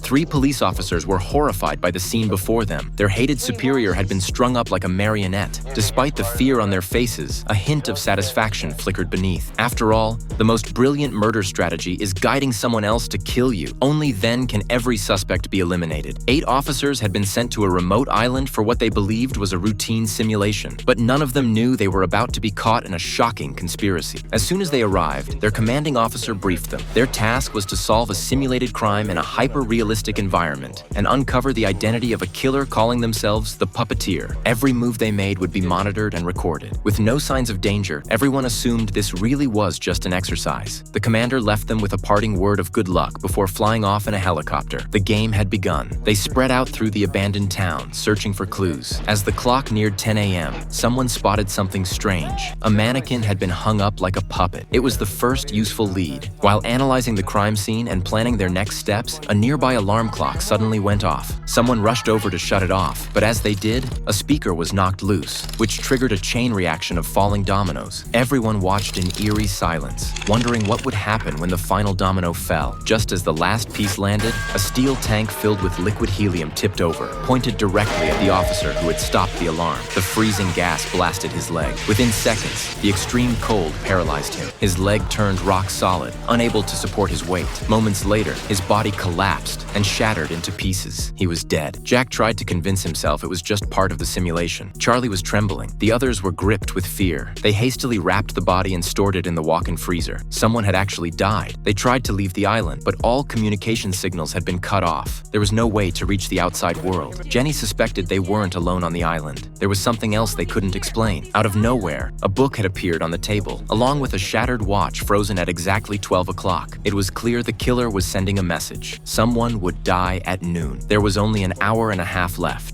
3 police officers were horrified by the scene before them. Their hated superior had been strung up like a marionette. Despite the fear on their faces, a hint of satisfaction flickered beneath. After all, the most brilliant murder strategy is guiding someone else to kill you. Only then can every suspect be eliminated. 8 officers had been sent to a remote island for what they believed was a routine simulation, but none of them knew they were about to be caught in a shocking conspiracy. As soon as they arrived, their commanding officer briefed them. Their task was to solve a simulated crime in a hyper-realistic environment and uncover the identity of a killer calling themselves the Puppeteer. Every move they made would be monitored and recorded. With no signs of danger, everyone assumed this really was just an exercise. The commander left them with a parting word of good luck before flying off in a helicopter. The game had begun. They spread out through the abandoned town, searching for clues. As the clock neared 10 a.m., someone spotted something strange. A mannequin had been hung up like a puppet. It was the first useful lead. While analyzing the crime scene and planning their next steps, a nearby alarm clock suddenly went off. Someone rushed over to shut it off, but as they did, a speaker was knocked loose, which triggered a chain reaction of falling dominoes. Everyone watched in eerie silence, wondering what would happen when the final domino fell. Just as the last piece landed, a steel tank filled with liquid helium tipped over, pointed directly at the officer who had stopped the alarm. The freezing gas blasted his leg. Within seconds, the extreme cold paralyzed him. His leg turned rock solid, unable to support his weight. Moments later, his body collapsed and shattered into pieces. He was dead. Jack tried to convince himself it was just part of the simulation. Charlie was trembling. The others were gripped with fear. They hastily wrapped the body and stored it in the walk-in freezer. Someone had actually died. They tried to leave the island, but all communication signals had been cut off. There was no way to reach the outside world. Jenny suspected they weren't alone on the island. There was something else they couldn't explain. Out of nowhere, a book had appeared on the table, along with a shattered watch frozen at exactly 12 o'clock. It was clear the killer was sending a message. Someone would die at noon. There was only an hour and a half left.